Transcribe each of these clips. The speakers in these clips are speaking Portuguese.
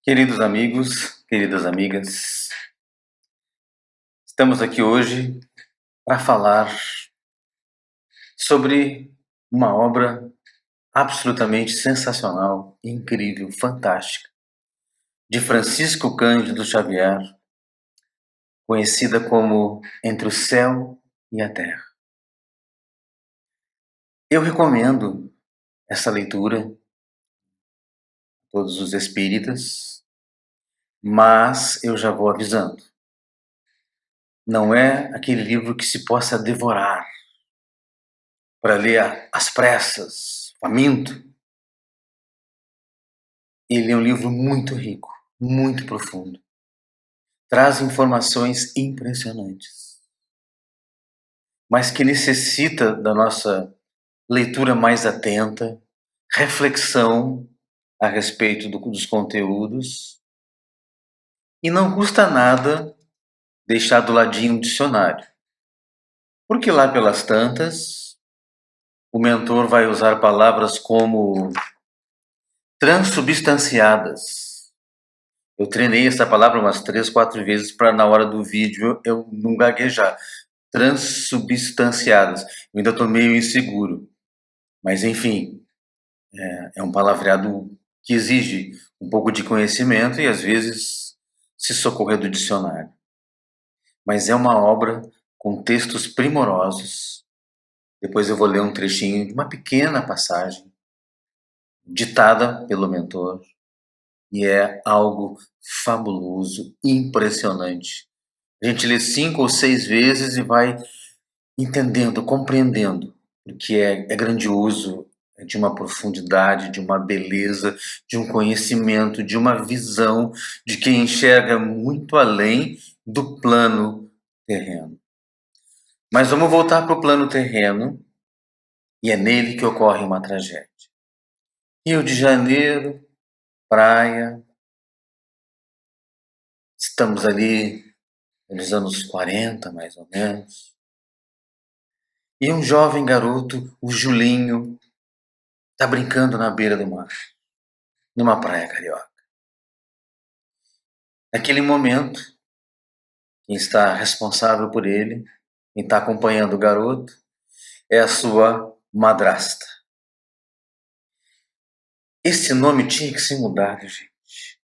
Queridos amigos, queridas amigas, estamos aqui hoje para falar sobre uma obra absolutamente sensacional, incrível, fantástica, de Francisco Cândido Xavier, conhecida como Entre o Céu e a Terra. Eu recomendo essa leitura a todos os espíritas, mas eu já vou avisando. Não é aquele livro que se possa devorar para ler às pressas, faminto. Ele é um livro muito rico, muito profundo. Traz informações impressionantes, mas que necessita da nossa leitura mais atenta, reflexão a respeito dos conteúdos. E não custa nada deixar do ladinho um dicionário, porque lá pelas tantas, o mentor vai usar palavras como transubstanciadas. Eu treinei essa palavra umas 3, 4 vezes para na hora do vídeo eu não gaguejar. Transubstanciadas. Eu ainda estou meio inseguro. Mas, enfim, é um palavreado que exige um pouco de conhecimento e, às vezes, se socorrer do dicionário. Mas é uma obra com textos primorosos. Depois eu vou ler um trechinho de uma pequena passagem, ditada pelo mentor, e é algo fabuloso, impressionante. A gente lê 5 ou 6 vezes e vai entendendo, compreendendo, porque é grandioso, é de uma profundidade, de uma beleza, de um conhecimento, de uma visão de quem enxerga muito além do plano terreno. Mas vamos voltar para o plano terreno, e é nele que ocorre uma tragédia. Rio de Janeiro, praia, estamos ali nos anos 40, mais ou menos. E um jovem garoto, o Julinho, está brincando na beira do mar, numa praia carioca. Naquele momento, quem está responsável por ele, quem está acompanhando o garoto, é a sua madrasta. Esse nome tinha que ser mudado, gente.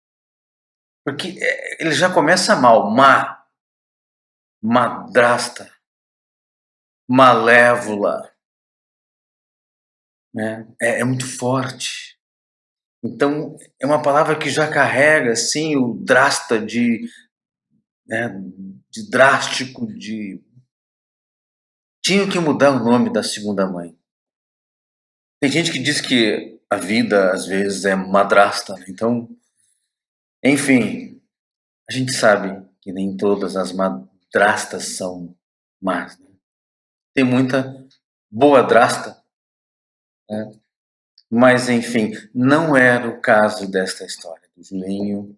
Porque ele já começa mal. Madrasta, malévola, né? É muito forte. Então, é uma palavra que já carrega, assim, o drasta né, de drástico, de... Tinha que mudar o nome da segunda mãe. Tem gente que diz que a vida, às vezes, é madrasta, né? Então, enfim, a gente sabe que nem todas as madrastas são más, né? Tem muita boa drasta, né? Mas, enfim, não era o caso desta história do Julinho,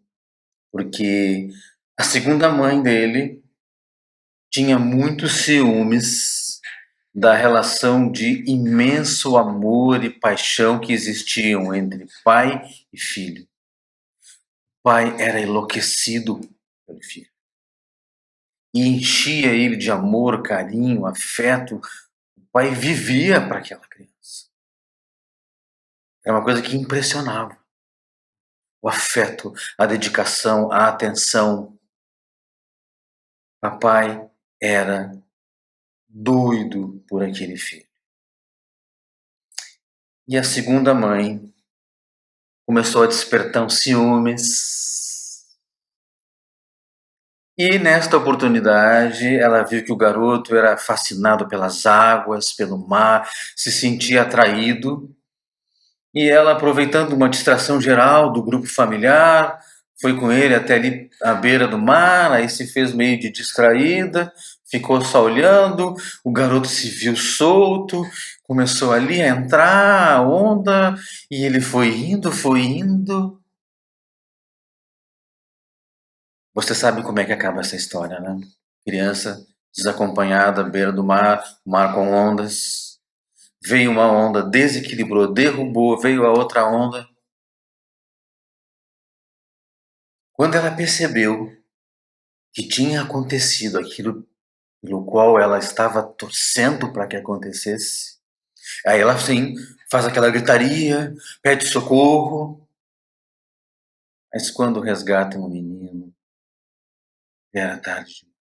porque a segunda mãe dele tinha muitos ciúmes da relação de imenso amor e paixão que existiam entre pai e filho. O pai era enlouquecido pelo filho e enchia ele de amor, carinho, afeto. O pai vivia para aquela criança. Era uma coisa que impressionava. O afeto, a dedicação, a atenção. Papai era doido por aquele filho. E a segunda mãe começou a despertar um ciúmes. E nesta oportunidade, ela viu que o garoto era fascinado pelas águas, pelo mar, se sentia atraído. E ela, aproveitando uma distração geral do grupo familiar, foi com ele até ali à beira do mar, aí se fez meio de distraída, ficou só olhando, o garoto se viu solto, começou ali a entrar a onda, e ele foi indo, foi indo. Você sabe como é que acaba essa história, né? Criança desacompanhada à beira do mar, mar com ondas. Veio uma onda, desequilibrou, derrubou, veio a outra onda. Quando ela percebeu que tinha acontecido aquilo pelo qual ela estava torcendo para que acontecesse, aí ela sim faz aquela gritaria, pede socorro, mas quando resgatam o menino, já era tarde.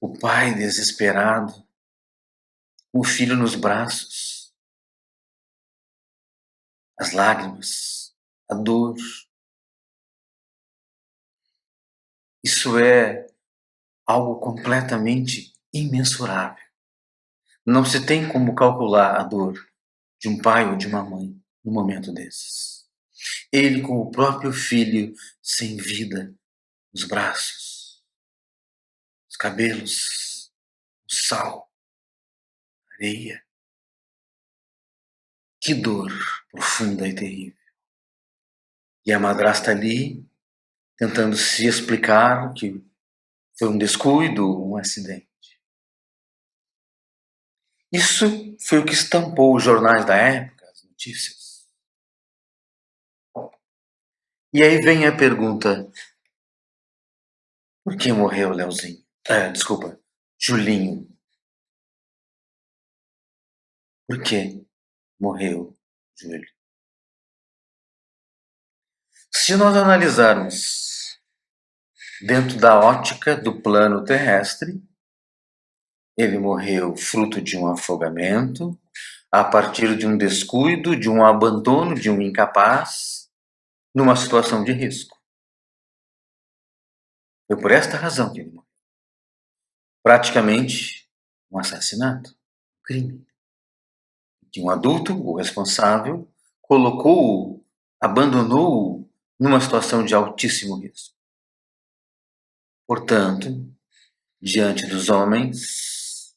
O pai desesperado, o filho nos braços, as lágrimas, a dor. Isso é algo completamente imensurável. Não se tem como calcular a dor de um pai ou de uma mãe num momento desses. Ele com o próprio filho sem vida nos braços, os cabelos, o sal, a areia. Que dor profunda e terrível. E a madrasta ali, tentando se explicar que foi um descuido, um acidente. Isso foi o que estampou os jornais da época, as notícias. E aí vem a pergunta: por que morreu Leozinho? Desculpa, Julinho. Por que morreu Júlio? Se nós analisarmos dentro da ótica do plano terrestre, ele morreu fruto de um afogamento, a partir de um descuido, de um abandono, de um incapaz, numa situação de risco. Foi por esta razão que ele morreu. Praticamente um assassinato, um crime. Que um adulto, o responsável, colocou-o, abandonou-o numa situação de altíssimo risco. Portanto, diante dos homens,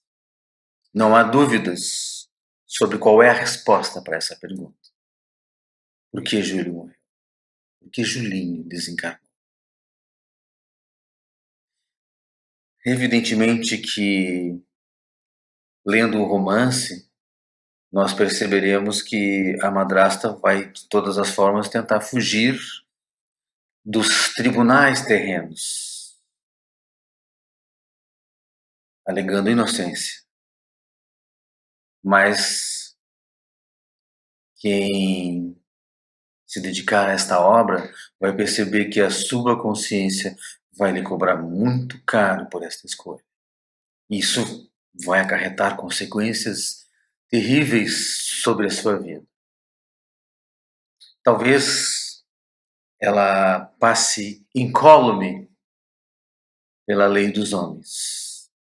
não há dúvidas sobre qual é a resposta para essa pergunta. Por que Júlio morreu? Por que Julinho desencarnou? Evidentemente que, lendo o romance, nós perceberemos que a madrasta vai, de todas as formas, tentar fugir dos tribunais terrenos, alegando inocência. Mas quem se dedicar a esta obra vai perceber que a sua consciência vai lhe cobrar muito caro por esta escolha. Isso vai acarretar consequências terríveis sobre a sua vida. Talvez ela passe incólume pela lei dos homens,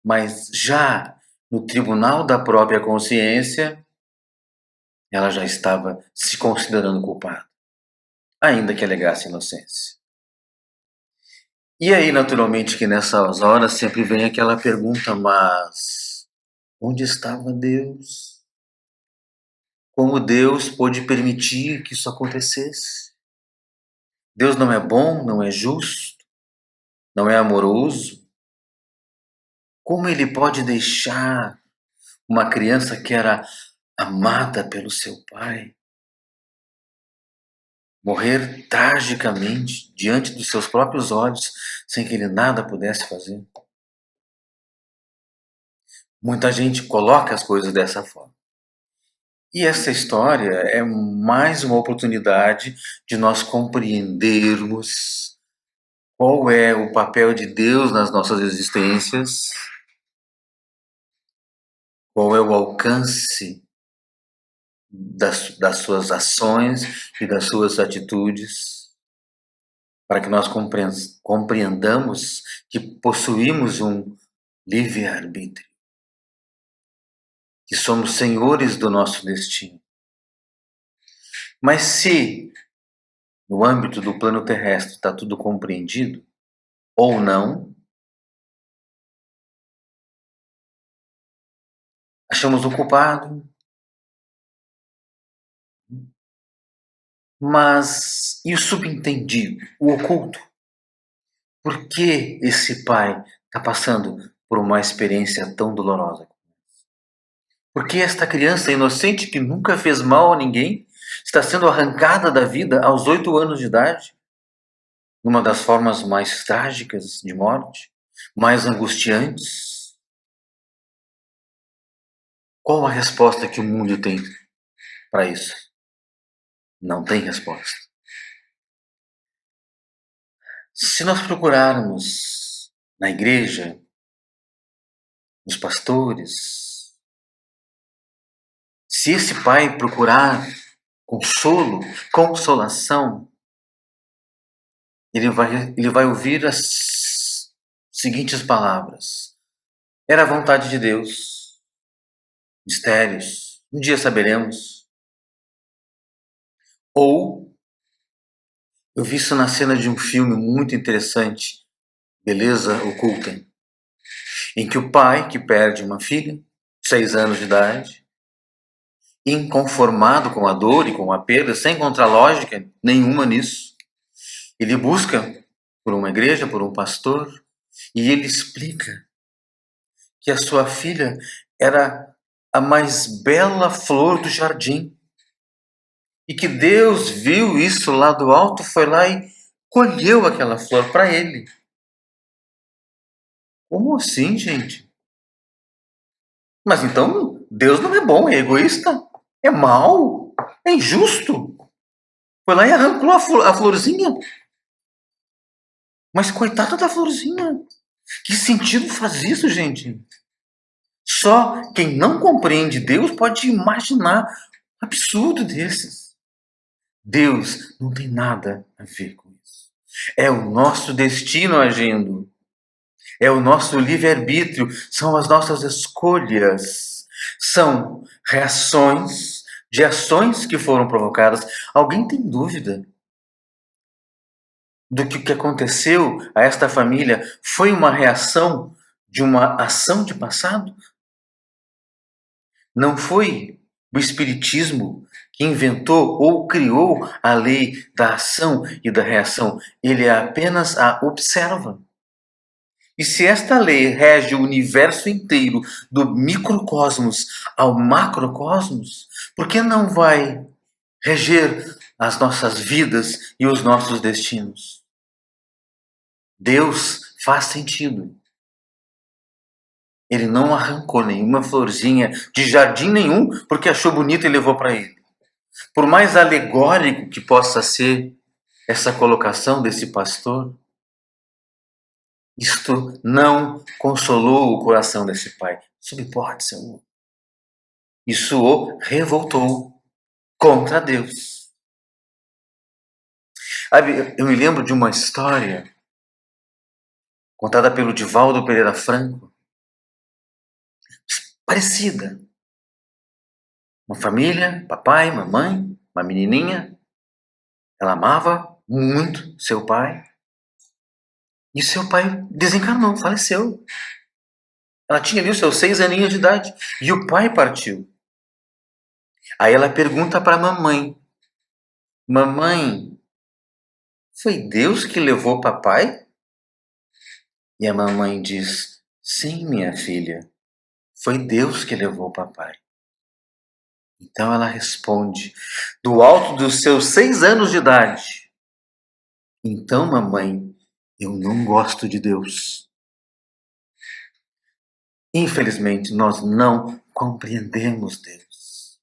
mas já no tribunal da própria consciência, ela já estava se considerando culpada, ainda que alegasse inocência. E aí, naturalmente, que nessas horas sempre vem aquela pergunta, mas onde estava Deus? Como Deus pôde permitir que isso acontecesse? Deus não é bom, não é justo, não é amoroso? Como ele pode deixar uma criança que era amada pelo seu pai morrer tragicamente diante dos seus próprios olhos, sem que ele nada pudesse fazer? Muita gente coloca as coisas dessa forma. E essa história é mais uma oportunidade de nós compreendermos qual é o papel de Deus nas nossas existências, qual é o alcance das suas ações e das suas atitudes, para que nós compreendamos que possuímos um livre-arbítrio, que somos senhores do nosso destino. Mas se, no âmbito do plano terrestre, está tudo compreendido, ou não, achamos o culpado, mas e o subentendido, o oculto? Por que esse pai está passando por uma experiência tão dolorosa? Por que esta criança inocente que nunca fez mal a ninguém está sendo arrancada da vida aos 8 anos de idade? numa das formas mais trágicas de morte, mais angustiantes? Qual a resposta que o mundo tem para isso? Não tem resposta. Se nós procurarmos na igreja, nos pastores, se esse pai procurar consolo, consolação, ele vai ouvir as seguintes palavras: era a vontade de Deus, mistérios, um dia saberemos. Ou, eu vi isso na cena de um filme muito interessante, Beleza Oculta, em que o pai que perde uma filha, 6 anos de idade, inconformado com a dor e com a perda, sem encontrar lógica nenhuma nisso, ele busca por uma igreja, por um pastor, e ele explica que a sua filha era a mais bela flor do jardim, e que Deus viu isso lá do alto, foi lá e colheu aquela flor para ele. Como assim, gente? Mas então Deus não é bom, é egoísta, é mau, é injusto. Foi lá e arrancou a florzinha. Mas coitada da florzinha. Que sentido faz isso, gente? Só quem não compreende Deus pode imaginar um absurdo desses. Deus não tem nada a ver com isso. É o nosso destino agindo. É o nosso livre-arbítrio. São as nossas escolhas. São reações de ações que foram provocadas. Alguém tem dúvida do que o que aconteceu a esta família foi uma reação de uma ação de passado? Não foi o Espiritismo que inventou ou criou a lei da ação e da reação. Ele apenas a observa. E se esta lei rege o universo inteiro, do microcosmos ao macrocosmos, por que não vai reger as nossas vidas e os nossos destinos? Deus faz sentido. Ele não arrancou nenhuma florzinha de jardim nenhum porque achou bonito e levou para ele. Por mais alegórico que possa ser essa colocação desse pastor, isto não consolou o coração desse pai. Sob hipótese alguma. Isso o revoltou contra Deus. Eu me lembro de uma história contada pelo Divaldo Pereira Franco, parecida. Uma família, papai, mamãe, uma menininha. Ela amava muito seu pai. E seu pai desencarnou, faleceu. Ela tinha ali os seus 6 aninhos de idade. E o pai partiu. Aí ela pergunta para a mamãe: mamãe, foi Deus que levou papai? E a mamãe diz: sim, minha filha, foi Deus que levou papai. Então ela responde, do alto dos seus 6 anos de idade: então, mamãe, eu não gosto de Deus. Infelizmente, nós não compreendemos Deus.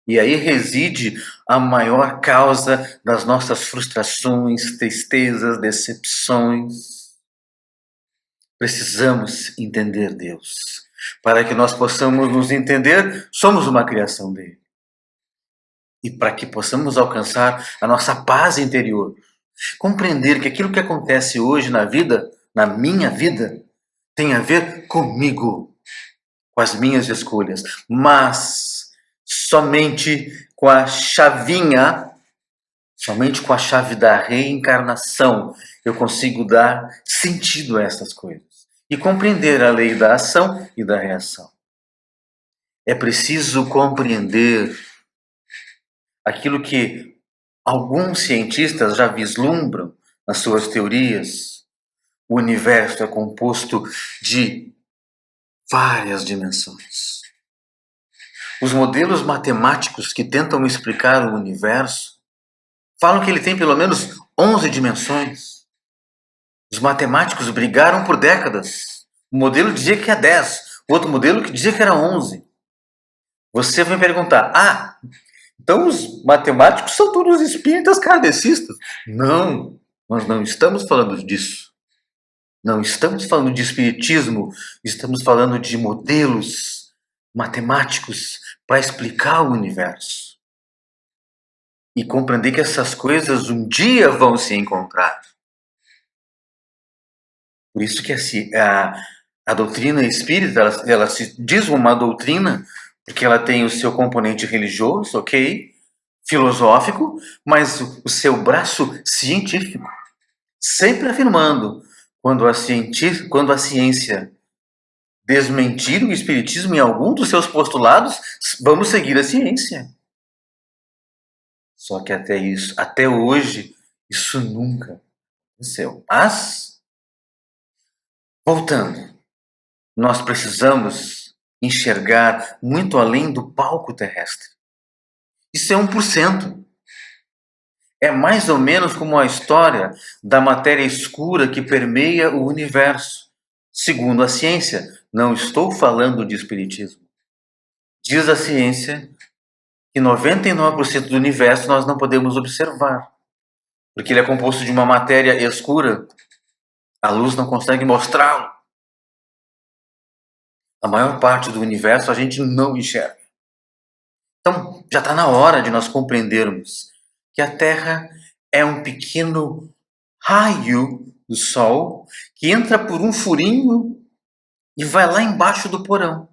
E aí reside a maior causa das nossas frustrações, tristezas, decepções. Precisamos entender Deus. Para que nós possamos nos entender, somos uma criação dele. E para que possamos alcançar a nossa paz interior, compreender que aquilo que acontece hoje na vida, na minha vida, tem a ver comigo, com as minhas escolhas, mas somente com a chavinha, somente com a chave da reencarnação, eu consigo dar sentido a essas coisas e compreender a lei da ação e da reação. É preciso compreender aquilo que alguns cientistas já vislumbram nas suas teorias. O universo é composto de várias dimensões. Os modelos matemáticos que tentam explicar o universo falam que ele tem pelo menos 11 dimensões. Os matemáticos brigaram por décadas. Um modelo dizia que é 10, o outro modelo que dizia que era 11. Você vai me perguntar, então os matemáticos são todos espíritas kardecistas? Não, nós não estamos falando disso. Não estamos falando de espiritismo, estamos falando de modelos matemáticos para explicar o universo. E compreender que essas coisas um dia vão se encontrar. Por isso que a doutrina espírita, ela se diz uma doutrina, porque ela tem o seu componente religioso, ok? Filosófico, mas o seu braço científico. Sempre afirmando, quando a ciência desmentir o espiritismo em algum dos seus postulados, vamos seguir a ciência. Só que até hoje, isso nunca aconteceu. Mas, voltando, nós precisamos enxergar muito além do palco terrestre. Isso é 1%. É mais ou menos como a história da matéria escura que permeia o universo. Segundo a ciência, não estou falando de espiritismo. Diz a ciência que 99% do universo nós não podemos observar, porque ele é composto de uma matéria escura. A luz não consegue mostrá-lo. A maior parte do universo a gente não enxerga. Então, já está na hora de nós compreendermos que a Terra é um pequeno raio do Sol que entra por um furinho e vai lá embaixo do porão.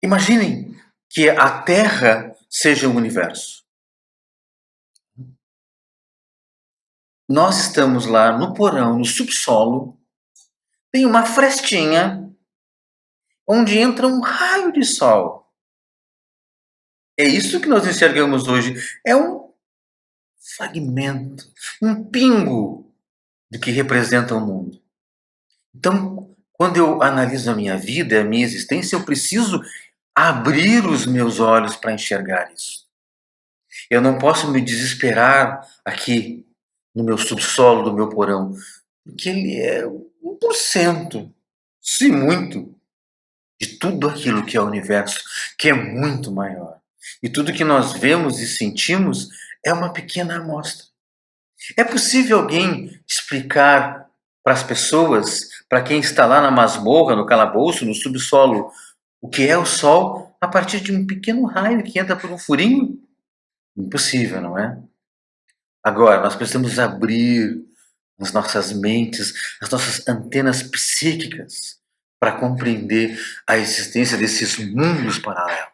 Imaginem que a Terra seja o universo. Nós estamos lá no porão, no subsolo, tem uma frestinha onde entra um raio de sol. É isso que nós enxergamos hoje. É um fragmento, um pingo do que representa o mundo. Então, quando eu analiso a minha vida, a minha existência, eu preciso abrir os meus olhos para enxergar isso. Eu não posso me desesperar aqui no meu subsolo do meu porão, porque ele é 1%, se muito, de tudo aquilo que é o universo, que é muito maior. E tudo que nós vemos e sentimos é uma pequena amostra. É possível alguém explicar para as pessoas, para quem está lá na masmorra, no calabouço, no subsolo, o que é o Sol a partir de um pequeno raio que entra por um furinho? Impossível, não é? Agora, nós precisamos abrir as nossas mentes, as nossas antenas psíquicas para compreender a existência desses mundos paralelos.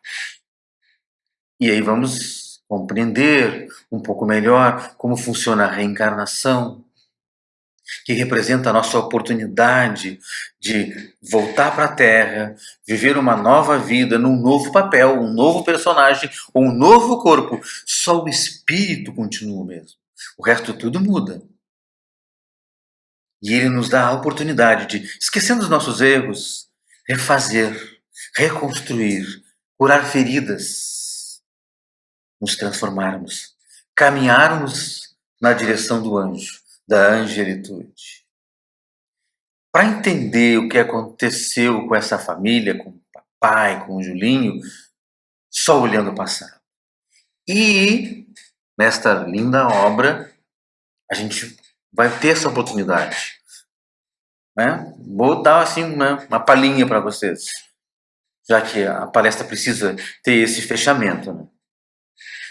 E aí vamos compreender um pouco melhor como funciona a reencarnação, que representa a nossa oportunidade de voltar para a Terra, viver uma nova vida num novo papel, um novo personagem ou um novo corpo. Só o espírito continua o mesmo. O resto tudo muda. E ele nos dá a oportunidade de, esquecendo os nossos erros, refazer, reconstruir, curar feridas, nos transformarmos, caminharmos na direção do anjo, da angelitude. Para entender o que aconteceu com essa família, com o papai, com o Julinho, só olhando o passado. E nesta linda obra, a gente vai ter essa oportunidade. Né? Vou dar assim uma palhinha para vocês, já que a palestra precisa ter esse fechamento. Né?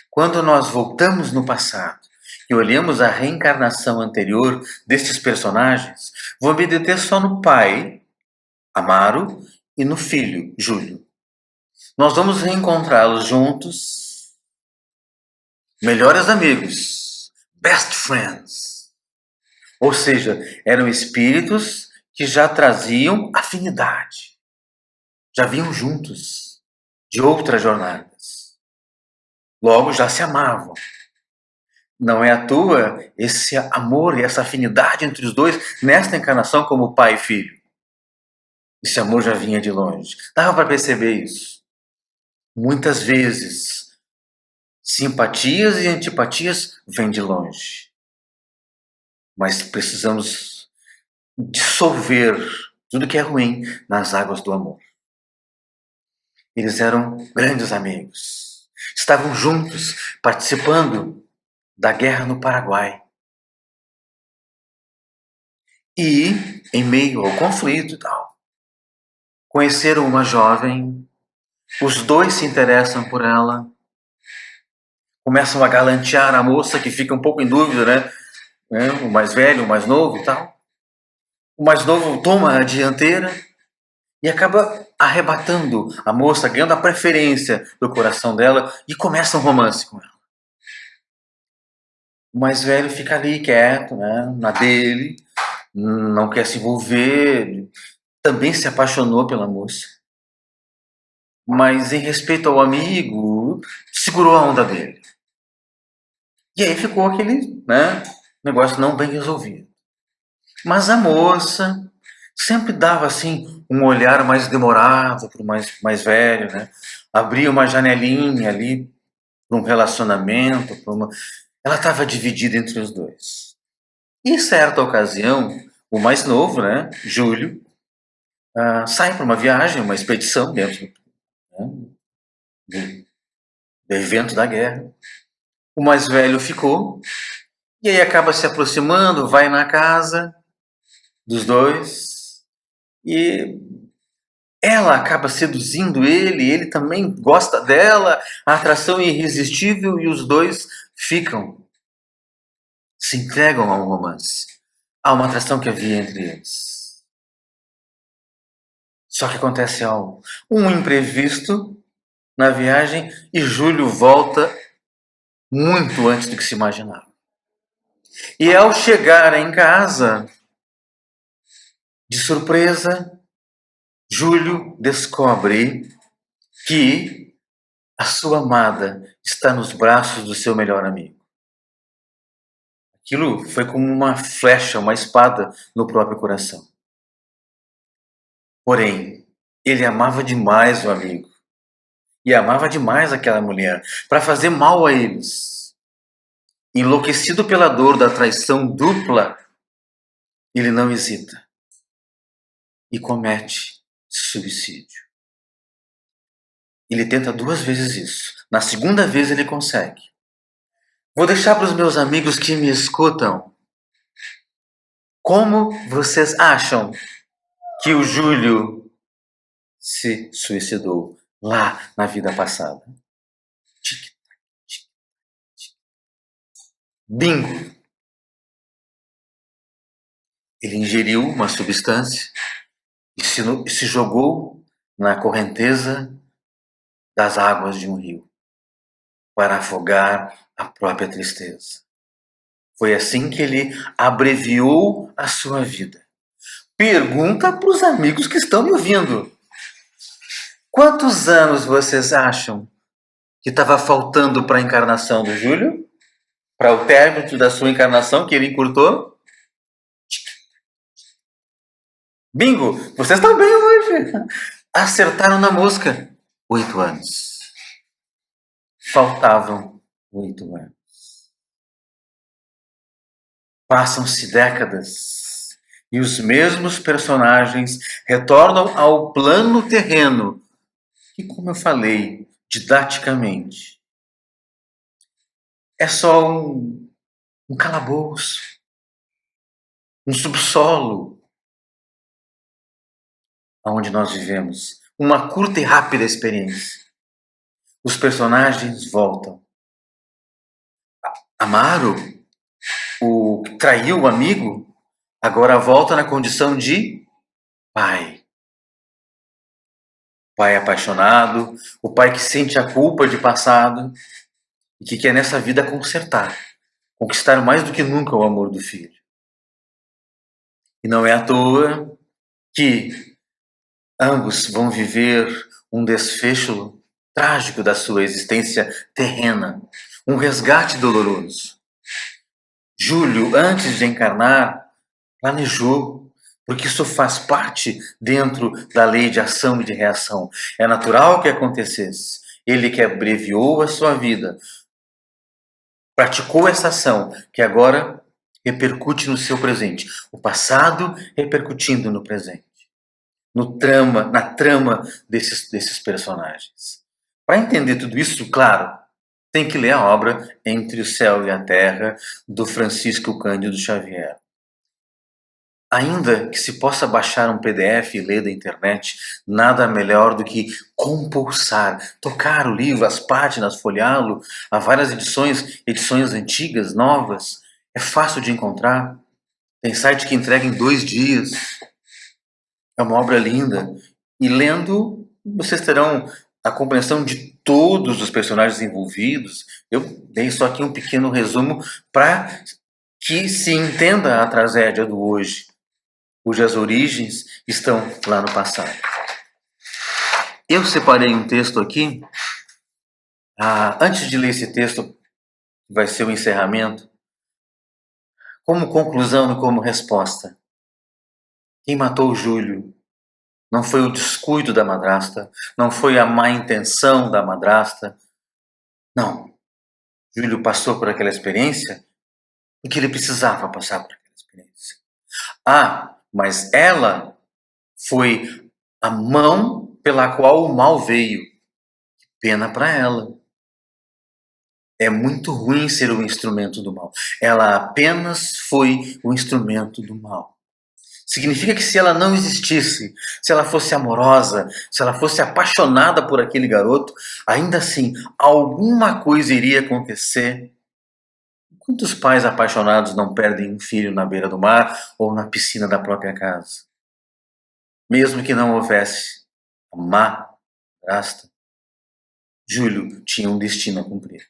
Quando nós voltamos no passado e olhamos a reencarnação anterior destes personagens, vou me deter só no pai, Amaro, e no filho, Júlio. Nós vamos reencontrá-los juntos, melhores amigos, best friends. Ou seja, eram espíritos que já traziam afinidade, já vinham juntos de outras jornadas. Logo já se amavam. Não é à toa esse amor e essa afinidade entre os dois nesta encarnação como pai e filho. Esse amor já vinha de longe. Dava para perceber isso. Muitas vezes, simpatias e antipatias vêm de longe. Mas precisamos dissolver tudo que é ruim nas águas do amor. Eles eram grandes amigos. Estavam juntos, participando da guerra no Paraguai. E, em meio ao conflito e tal, conheceram uma jovem, os dois se interessam por ela, começam a galantear a moça, que fica um pouco em dúvida, né? O mais velho, o mais novo e tal. O mais novo toma a dianteira e acaba arrebatando a moça, ganhando a preferência do coração dela e começa um romance com ela. O mais velho fica ali quieto, né, na dele, não quer se envolver, também se apaixonou pela moça, mas em respeito ao amigo, segurou a onda dele. E aí ficou aquele, né, negócio não bem resolvido. Mas a moça sempre dava assim um olhar mais demorado para o mais velho, né? Abria uma janelinha ali para um relacionamento, ela estava dividida entre os dois. E em certa ocasião, o mais novo, né, Júlio, sai para uma viagem, uma expedição dentro, né, do evento da guerra. O mais velho ficou, e aí acaba se aproximando, vai na casa dos dois, e ela acaba seduzindo ele também gosta dela, a atração é irresistível e os dois ficam, se entregam a um romance, a uma atração que havia entre eles. Só que acontece algo, um imprevisto na viagem e Júlio volta muito antes do que se imaginava. E ao chegar em casa, de surpresa, Júlio descobre que a sua amada está nos braços do seu melhor amigo. Aquilo foi como uma flecha, uma espada no próprio coração. Porém, ele amava demais o amigo. E amava demais aquela mulher, para fazer mal a eles. Enlouquecido pela dor da traição dupla, ele não hesita e comete suicídio. Ele tenta 2 vezes isso. Na segunda vez ele consegue. Vou deixar para os meus amigos que me escutam. Como vocês acham que o Júlio se suicidou lá na vida passada? Bingo! Ele ingeriu uma substância e se jogou na correnteza das águas de um rio para afogar a própria tristeza. Foi assim que ele abreviou a sua vida. Pergunta para os amigos que estão me ouvindo. Quantos anos vocês acham que estava faltando para a encarnação do Júlio? Para o término da sua encarnação que ele encurtou? Bingo! Vocês estão bem hoje. Acertaram na mosca. 8 anos. Faltavam 8 anos. Passam-se décadas e os mesmos personagens retornam ao plano terreno. E como eu falei, didaticamente, é só um calabouço, um subsolo onde nós vivemos. Uma curta e rápida experiência. Os personagens voltam. Amaro, o que traiu o amigo, agora volta na condição de pai. Pai apaixonado, o pai que sente a culpa de passado e que quer nessa vida conquistar mais do que nunca o amor do filho. E não é à toa que ambos vão viver um desfecho trágico da sua existência terrena, um resgate doloroso. Júlio, antes de encarnar, planejou, porque isso faz parte dentro da lei de ação e de reação. É natural que acontecesse. Ele que abreviou a sua vida, praticou essa ação, que agora repercute no seu presente. O passado repercutindo no presente. Na trama desses personagens. Para entender tudo isso, claro, tem que ler a obra Entre o Céu e a Terra, do Francisco Cândido Xavier. Ainda que se possa baixar um PDF e ler da internet, nada melhor do que compulsar, tocar o livro, as páginas, folheá-lo. Há várias edições antigas, novas. É fácil de encontrar. Tem site que entrega em 2 dias. É uma obra linda. E lendo, vocês terão a compreensão de todos os personagens envolvidos. Eu dei só aqui um pequeno resumo para que se entenda a tragédia do hoje, cujas origens estão lá no passado. Eu separei um texto aqui. Antes de ler esse texto, que vai ser o encerramento, como conclusão e como resposta. Quem matou Júlio não foi o descuido da madrasta, não foi a má intenção da madrasta. Não. Júlio passou por aquela experiência porque ele precisava passar por aquela experiência. Mas ela foi a mão pela qual o mal veio. Que pena para ela. É muito ruim ser o instrumento do mal. Ela apenas foi o instrumento do mal. Significa que se ela não existisse, se ela fosse amorosa, se ela fosse apaixonada por aquele garoto, ainda assim, alguma coisa iria acontecer. Quantos pais apaixonados não perdem um filho na beira do mar ou na piscina da própria casa? Mesmo que não houvesse a má madrasta, Júlio tinha um destino a cumprir.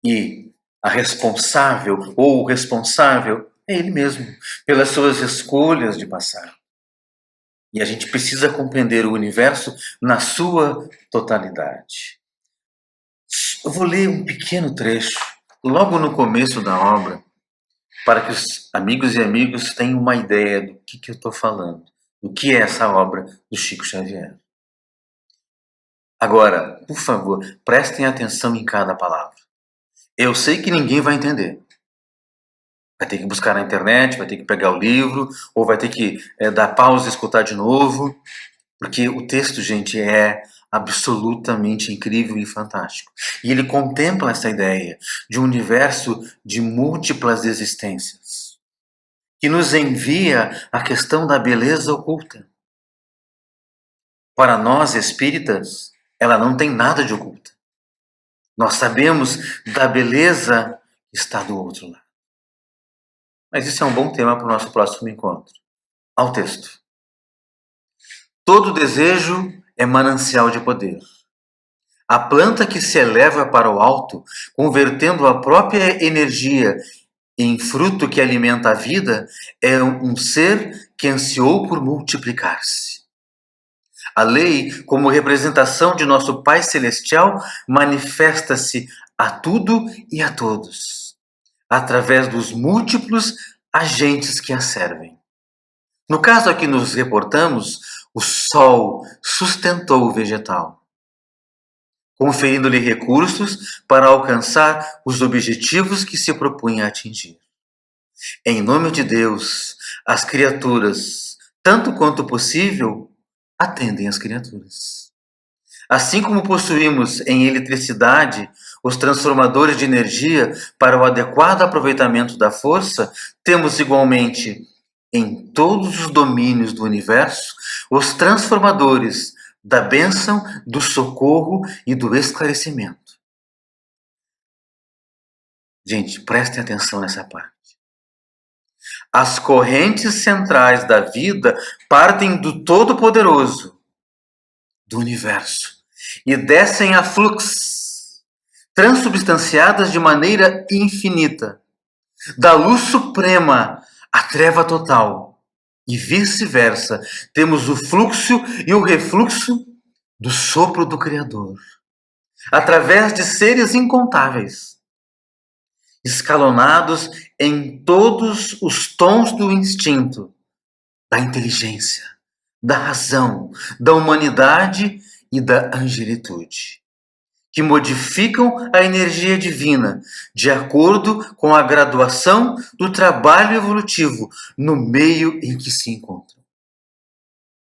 E a responsável, ou o responsável, é ele mesmo, pelas suas escolhas de passar. E a gente precisa compreender o universo na sua totalidade. Eu vou ler um pequeno trecho, logo no começo da obra, para que os amigos e amigas tenham uma ideia do que eu estou falando, do que é essa obra do Chico Xavier. Agora, por favor, prestem atenção em cada palavra. Eu sei que ninguém vai entender. Vai ter que buscar na internet, vai ter que pegar o livro, ou vai ter que dar pausa e escutar de novo, porque o texto, gente, é absolutamente incrível e fantástico. E ele contempla essa ideia de um universo de múltiplas existências, que nos envia a questão da beleza oculta. Para nós espíritas, ela não tem nada de oculta. Nós sabemos da beleza que está do outro lado. Mas isso é um bom tema para o nosso próximo encontro. Ao texto. Todo desejo é manancial de poder. A planta que se eleva para o alto, convertendo a própria energia em fruto que alimenta a vida, é um ser que ansiou por multiplicar-se. A lei, como representação de nosso Pai Celestial, manifesta-se a tudo e a todos, através dos múltiplos agentes que a servem. No caso a que nos reportamos, o Sol sustentou o vegetal, conferindo-lhe recursos para alcançar os objetivos que se propunha atingir. Em nome de Deus, as criaturas, tanto quanto possível, atendem as criaturas. Assim como possuímos em eletricidade os transformadores de energia para o adequado aproveitamento da força, temos igualmente em todos os domínios do universo os transformadores da bênção, do socorro e do esclarecimento. Gente, prestem atenção nessa parte. As correntes centrais da vida partem do Todo-Poderoso, do universo, e descem a fluxo, transubstanciadas de maneira infinita, da luz suprema à treva total. E vice-versa, temos o fluxo e o refluxo do sopro do Criador, através de seres incontáveis, escalonados em todos os tons do instinto, da inteligência, da razão, da humanidade e da angelitude, que modificam a energia divina de acordo com a graduação do trabalho evolutivo no meio em que se encontram.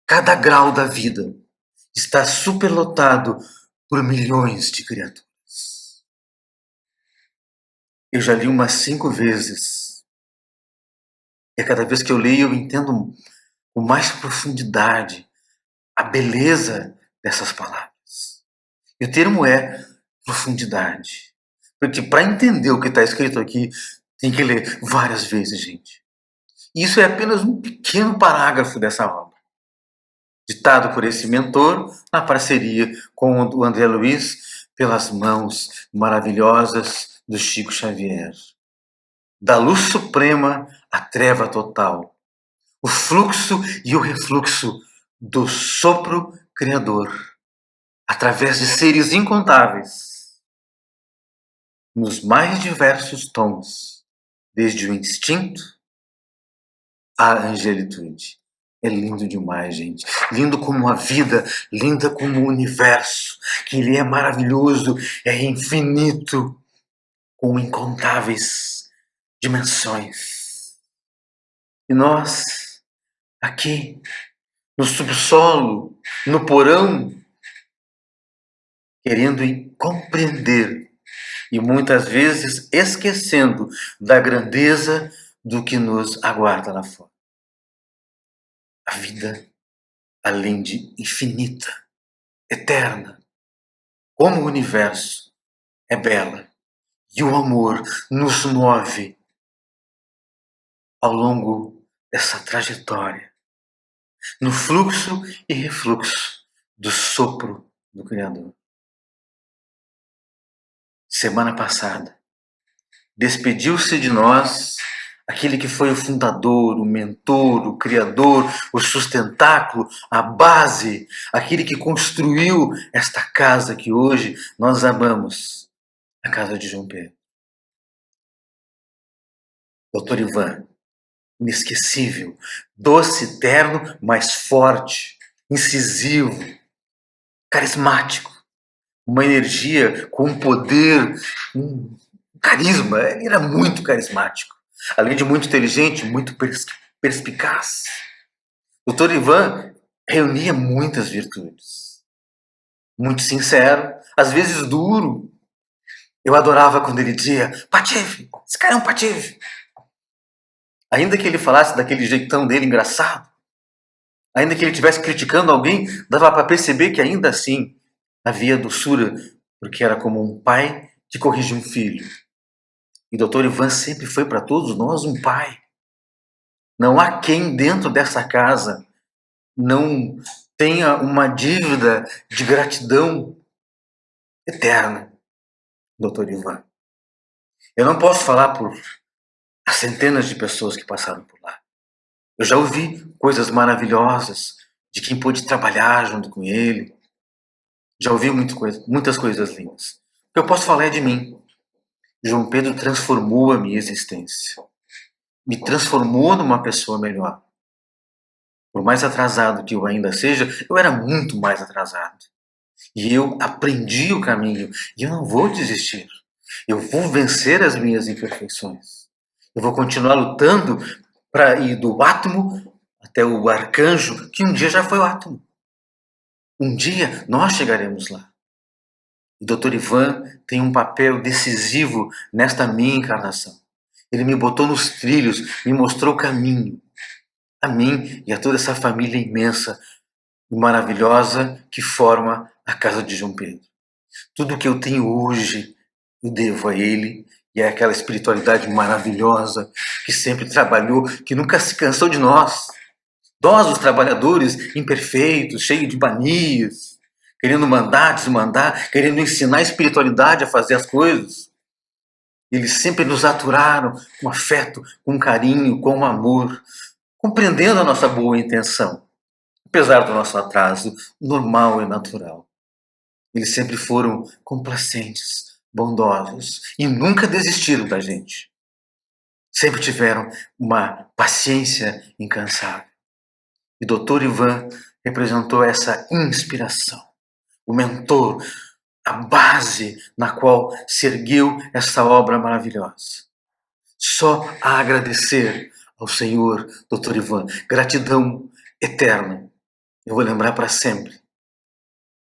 Cada grau da vida está superlotado por milhões de criaturas. Eu já li umas 5 vezes. E a cada vez que eu leio, eu entendo com mais profundidade a beleza dessas palavras. E o termo é profundidade. Porque para entender o que está escrito aqui, tem que ler várias vezes, gente. E isso é apenas um pequeno parágrafo dessa obra, ditado por esse mentor na parceria com o André Luiz, pelas mãos maravilhosas do Chico Xavier. Da luz suprema à treva total, o fluxo e o refluxo do sopro criador, através de seres incontáveis, nos mais diversos tons, desde o instinto à angelitude. É lindo demais, gente. Lindo como a vida, linda como o universo, que ele é maravilhoso, é infinito, com incontáveis dimensões. E nós, aqui, no subsolo, no porão, querendo compreender e muitas vezes esquecendo da grandeza do que nos aguarda lá fora. A vida, além de infinita, eterna, como o universo, é bela. E o amor nos move ao longo dessa trajetória, no fluxo e refluxo do sopro do Criador. Semana passada, despediu-se de nós aquele que foi o fundador, o mentor, o criador, o sustentáculo, a base, aquele que construiu esta casa que hoje nós amamos, a casa de João Pedro. Doutor Ivan, inesquecível, doce, terno, mas forte, incisivo, carismático, uma energia com um poder, um carisma. Ele era muito carismático, além de muito inteligente, muito perspicaz. O Dr. Ivan reunia muitas virtudes. Muito sincero, às vezes duro. Eu adorava quando ele dizia: Patife, esse cara é um patife. Ainda que ele falasse daquele jeitão dele engraçado, ainda que ele estivesse criticando alguém, dava para perceber que ainda assim havia doçura, porque era como um pai que corrige um filho. E o Dr. Ivan sempre foi para todos nós um pai. Não há quem dentro dessa casa não tenha uma dívida de gratidão eterna, Dr. Ivan. Eu não posso falar por as centenas de pessoas que passaram por lá. Eu já ouvi coisas maravilhosas de quem pôde trabalhar junto com ele. Já ouvi muitas coisas lindas. O que eu posso falar é de mim. João Pedro transformou a minha existência. Me transformou numa pessoa melhor. Por mais atrasado que eu ainda seja, eu era muito mais atrasado. E eu aprendi o caminho. E eu não vou desistir. Eu vou vencer as minhas imperfeições. Eu vou continuar lutando para ir do átomo até o arcanjo, que um dia já foi o átomo. Um dia nós chegaremos lá. O Dr. Ivan tem um papel decisivo nesta minha encarnação. Ele me botou nos trilhos, me mostrou o caminho. A mim e a toda essa família imensa e maravilhosa que forma a casa de João Pedro. Tudo que eu tenho hoje eu devo a ele e a aquela espiritualidade maravilhosa que sempre trabalhou, que nunca se cansou de nós. Nós, os trabalhadores imperfeitos, cheios de manias, querendo mandar, desmandar, querendo ensinar a espiritualidade a fazer as coisas. Eles sempre nos aturaram com afeto, com carinho, com amor, compreendendo a nossa boa intenção, apesar do nosso atraso normal e natural. Eles sempre foram complacentes, bondosos e nunca desistiram da gente. Sempre tiveram uma paciência incansável. E Dr. Ivan representou essa inspiração, o mentor, a base na qual se ergueu essa obra maravilhosa. Só a agradecer ao Senhor, Dr. Ivan. Gratidão eterna. Eu vou lembrar para sempre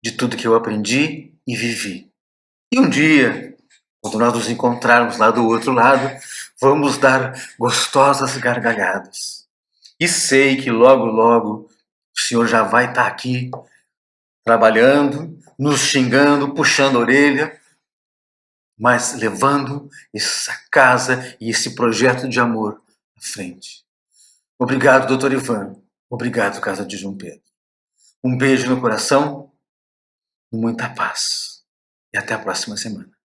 de tudo que eu aprendi e vivi. E um dia, quando nós nos encontrarmos lá do outro lado, vamos dar gostosas gargalhadas. E sei que logo, logo, o Senhor já vai estar aqui, trabalhando, nos xingando, puxando a orelha, mas levando essa casa e esse projeto de amor à frente. Obrigado, doutor Ivan. Obrigado, Casa de João Pedro. Um beijo no coração, muita paz. E até a próxima semana.